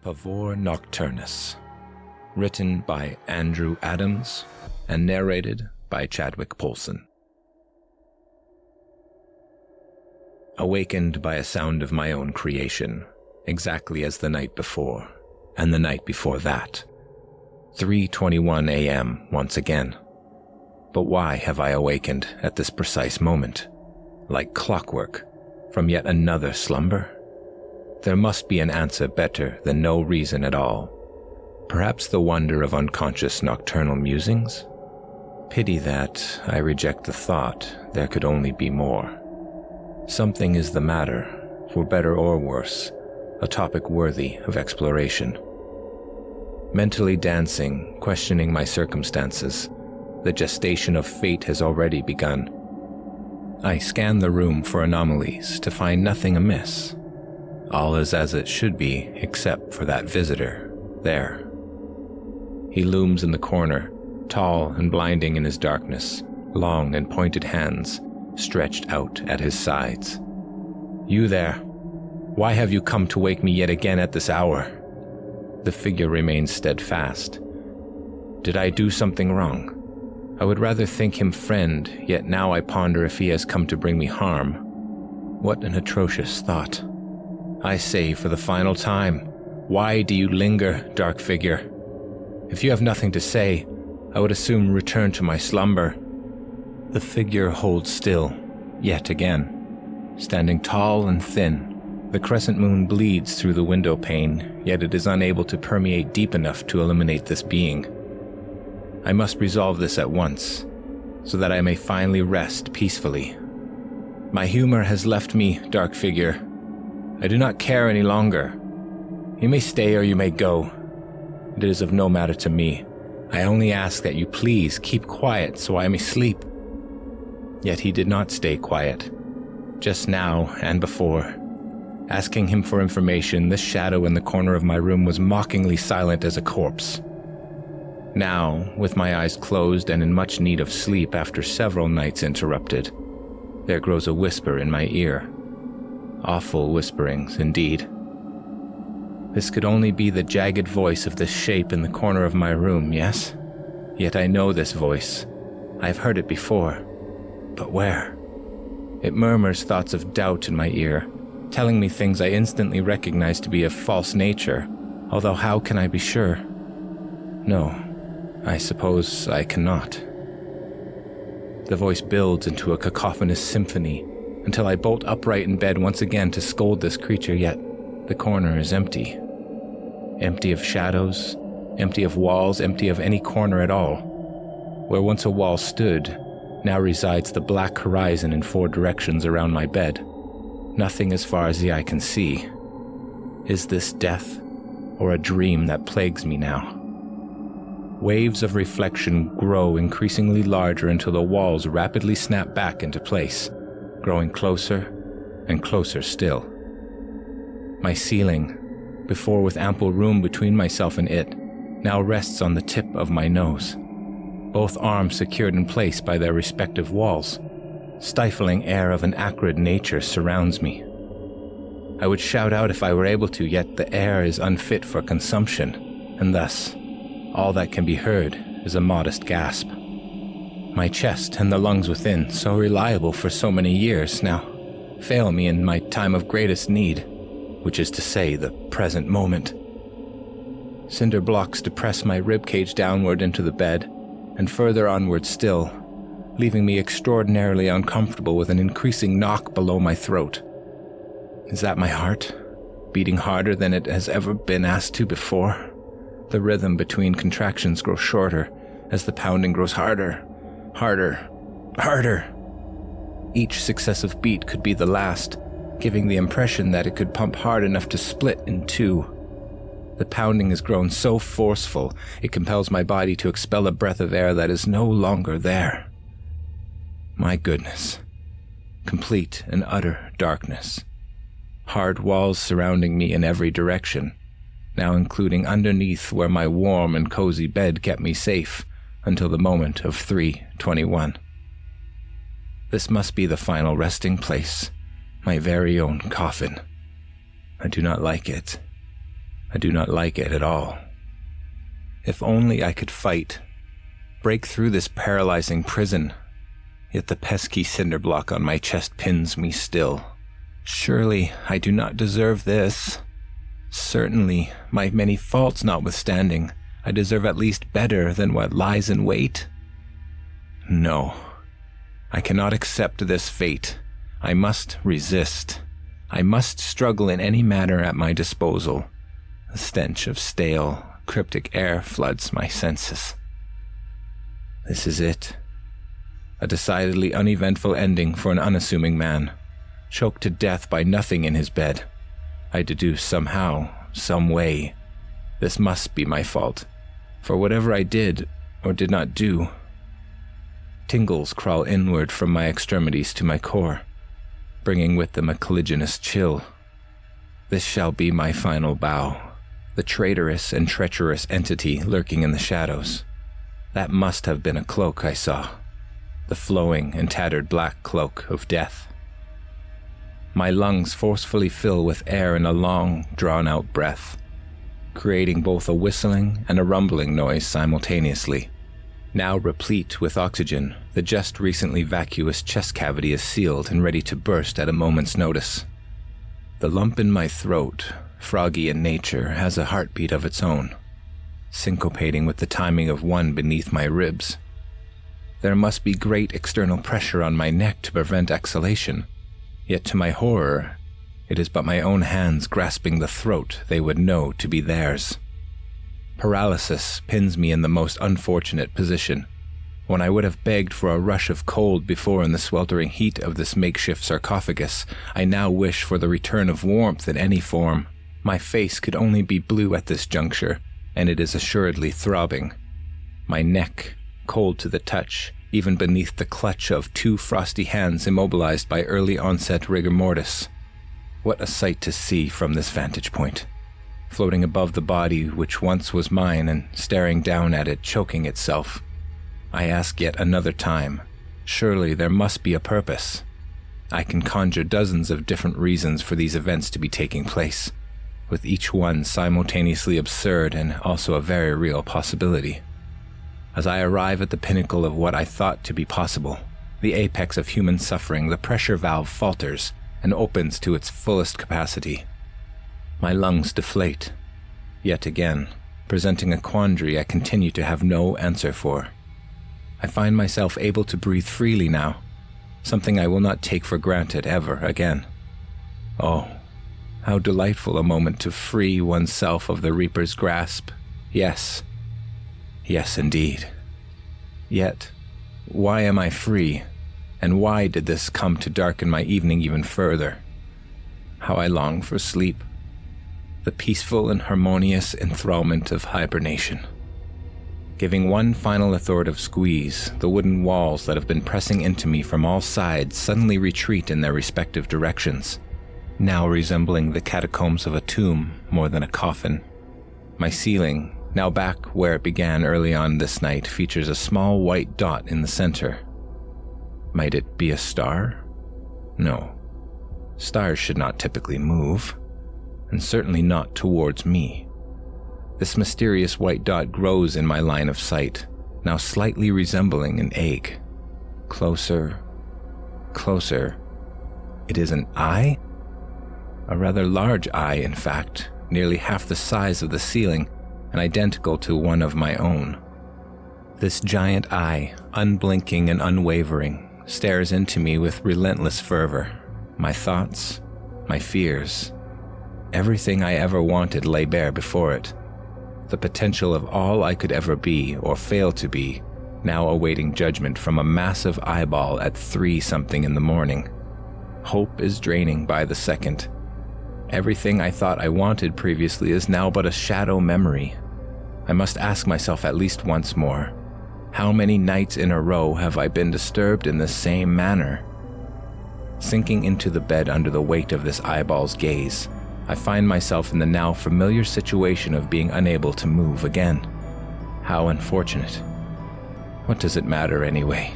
Pavor Nocturnus, written by Andrew Adams and narrated by Chadwick Polson. Awakened by a sound of my own creation, exactly as the night before, and the night before that. 3:21 a.m. once again. But why have I awakened at this precise moment, like clockwork, from yet another slumber? There must be an answer better than no reason at all. Perhaps the wonder of unconscious nocturnal musings? Pity that I reject the thought there could only be more. Something is the matter, for better or worse, a topic worthy of exploration. Mentally dancing, questioning my circumstances, the gestation of fate has already begun. I scan the room for anomalies to find nothing amiss. All is as it should be, except for that visitor, there. He looms in the corner, tall and blinding in his darkness, long and pointed hands stretched out at his sides. You there, why have you come to wake me yet again at this hour? The figure remains steadfast. Did I do something wrong? I would rather think him friend, yet now I ponder if he has come to bring me harm. What an atrocious thought. I say for the final time, why do you linger, dark figure? If you have nothing to say, I would assume return to my slumber. The figure holds still, yet again. Standing tall and thin, the crescent moon bleeds through the window pane, yet it is unable to permeate deep enough to eliminate this being. I must resolve this at once, so that I may finally rest peacefully. My humor has left me, dark figure. I do not care any longer. You may stay or you may go. It is of no matter to me. I only ask that you please keep quiet so I may sleep. Yet he did not stay quiet. Just now and before. Asking him for information, this shadow in the corner of my room was mockingly silent as a corpse. Now, with my eyes closed and in much need of sleep after several nights interrupted, there grows a whisper in my ear. Awful whisperings, indeed. This could only be the jagged voice of this shape in the corner of my room, yes? Yet I know this voice. I have heard it before. But where? It murmurs thoughts of doubt in my ear, telling me things I instantly recognize to be of false nature, although how can I be sure? No, I suppose I cannot. The voice builds into a cacophonous symphony, until I bolt upright in bed once again to scold this creature, yet the corner is empty. Empty of shadows, empty of walls, empty of any corner at all. Where once a wall stood, now resides the black horizon in 4 directions around my bed. Nothing as far as the eye can see. Is this death, or a dream that plagues me now? Waves of reflection grow increasingly larger until the walls rapidly snap back into place, growing closer and closer still. My ceiling, before with ample room between myself and it, now rests on the tip of my nose, both arms secured in place by their respective walls. Stifling air of an acrid nature surrounds me. I would shout out if I were able to, yet the air is unfit for consumption, and thus, all that can be heard is a modest gasp. My chest and the lungs within, so reliable for so many years, now fail me in my time of greatest need, which is to say the present moment. Cinder blocks depress my ribcage downward into the bed, and further onward still, leaving me extraordinarily uncomfortable with an increasing knock below my throat. Is that my heart, beating harder than it has ever been asked to before? The rhythm between contractions grows shorter as the pounding grows harder. Harder, harder. Each successive beat could be the last, giving the impression that it could pump hard enough to split in 2. The pounding has grown so forceful, it compels my body to expel a breath of air that is no longer there. My goodness. Complete and utter darkness. Hard walls surrounding me in every direction, now including underneath where my warm and cozy bed kept me safe until the moment of 3:21. This must be the final resting place, my very own coffin. I do not like it. I do not like it at all. If only I could fight, break through this paralyzing prison, yet the pesky cinder block on my chest pins me still. Surely I do not deserve this. Certainly, my many faults notwithstanding, I deserve at least better than what lies in wait. No, I cannot accept this fate. I must resist. I must struggle in any manner at my disposal. The stench of stale, cryptic air floods my senses. This is it. A decidedly uneventful ending for an unassuming man, choked to death by nothing in his bed. I deduce somehow, some way, this must be my fault, for whatever I did or did not do. Tingles crawl inward from my extremities to my core, bringing with them a colliginous chill. This shall be my final bow, the traitorous and treacherous entity lurking in the shadows. That must have been a cloak I saw, the flowing and tattered black cloak of death. My lungs forcefully fill with air in a long, drawn-out breath, creating both a whistling and a rumbling noise simultaneously. Now replete with oxygen, the just recently vacuous chest cavity is sealed and ready to burst at a moment's notice. The lump in my throat, froggy in nature, has a heartbeat of its own, syncopating with the timing of one beneath my ribs. There must be great external pressure on my neck to prevent exhalation, yet to my horror, it is but my own hands grasping the throat they would know to be theirs. Paralysis pins me in the most unfortunate position. When I would have begged for a rush of cold before in the sweltering heat of this makeshift sarcophagus, I now wish for the return of warmth in any form. My face could only be blue at this juncture, and it is assuredly throbbing. My neck, cold to the touch, even beneath the clutch of two frosty hands immobilized by early onset rigor mortis. What a sight to see from this vantage point, floating above the body which once was mine and staring down at it, choking itself. I ask yet another time, surely there must be a purpose. I can conjure dozens of different reasons for these events to be taking place, with each one simultaneously absurd and also a very real possibility. As I arrive at the pinnacle of what I thought to be possible, the apex of human suffering, the pressure valve falters and opens to its fullest capacity. My lungs deflate, yet again, presenting a quandary I continue to have no answer for. I find myself able to breathe freely now, something I will not take for granted ever again. Oh, how delightful a moment to free oneself of the Reaper's grasp. Yes, indeed. Yet, why am I free? And why did this come to darken my evening even further? How I long for sleep. The peaceful and harmonious enthrallment of hibernation. Giving one final authoritative squeeze, the wooden walls that have been pressing into me from all sides suddenly retreat in their respective directions, now resembling the catacombs of a tomb more than a coffin. My ceiling, now back where it began early on this night, features a small white dot in the center. Might it be a star? No. Stars should not typically move, and certainly not towards me. This mysterious white dot grows in my line of sight, now slightly resembling an egg. Closer, closer. It is an eye? A rather large eye, in fact, nearly half the size of the ceiling, and identical to one of my own. This giant eye, unblinking and unwavering, stares into me with relentless fervor. My thoughts, my fears, everything I ever wanted lay bare before it. The potential of all I could ever be or fail to be, now awaiting judgment from a massive eyeball at 3-something in the morning. Hope is draining by the second. Everything I thought I wanted previously is now but a shadow memory. I must ask myself at least once more, how many nights in a row have I been disturbed in the same manner? Sinking into the bed under the weight of this eyeball's gaze, I find myself in the now familiar situation of being unable to move again. How unfortunate. What does it matter anyway?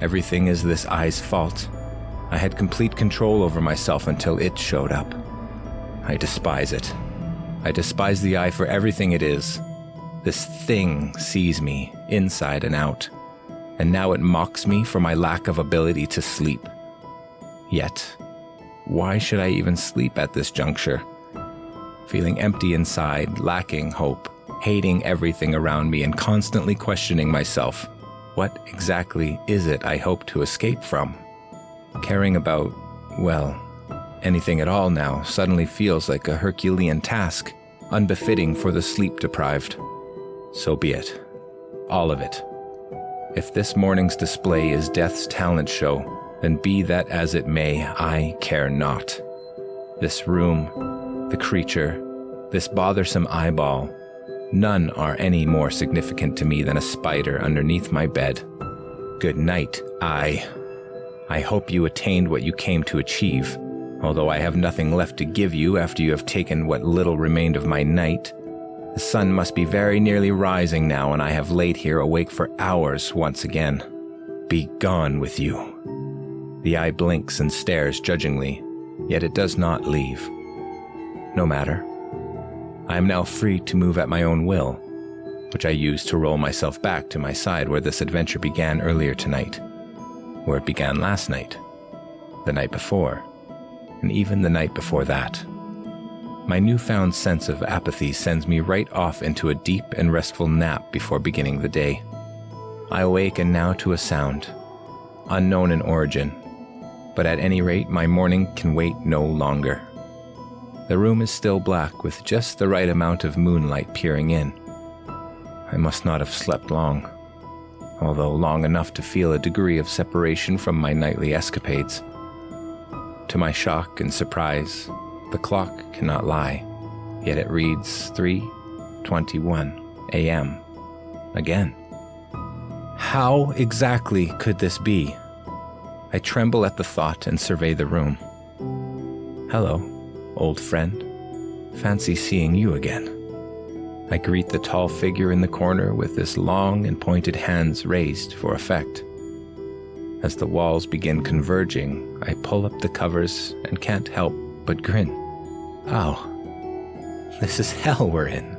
Everything is this eye's fault. I had complete control over myself until it showed up. I despise it. I despise the eye for everything it is. This thing sees me, inside and out, and now it mocks me for my lack of ability to sleep. Yet, why should I even sleep at this juncture? Feeling empty inside, lacking hope, hating everything around me, and constantly questioning myself. What exactly is it I hope to escape from? Caring about, well, anything at all now suddenly feels like a Herculean task, unbefitting for the sleep-deprived. So be it. All of it. If this morning's display is death's talent show, then be that as it may, I care not. This room, the creature, this bothersome eyeball, none are any more significant to me than a spider underneath my bed. Good night, I hope you attained what you came to achieve, although I have nothing left to give you after you have taken what little remained of my night. The sun must be very nearly rising now, and I have laid here awake for hours once again. Be gone with you. The eye blinks and stares judgingly, yet it does not leave. No matter. I am now free to move at my own will, which I use to roll myself back to my side where this adventure began earlier tonight, where it began last night, the night before, and even the night before that. My newfound sense of apathy sends me right off into a deep and restful nap before beginning the day. I awaken now to a sound, unknown in origin, but at any rate my morning can wait no longer. The room is still black with just the right amount of moonlight peering in. I must not have slept long, although long enough to feel a degree of separation from my nightly escapades. To my shock and surprise, the clock cannot lie, yet it reads 3:21 a.m. again. How exactly could this be? I tremble at the thought and survey the room. Hello, old friend. Fancy seeing you again. I greet the tall figure in the corner with his long and pointed hands raised for effect. As the walls begin converging, I pull up the covers and can't help but grin. Oh, this is hell we're in.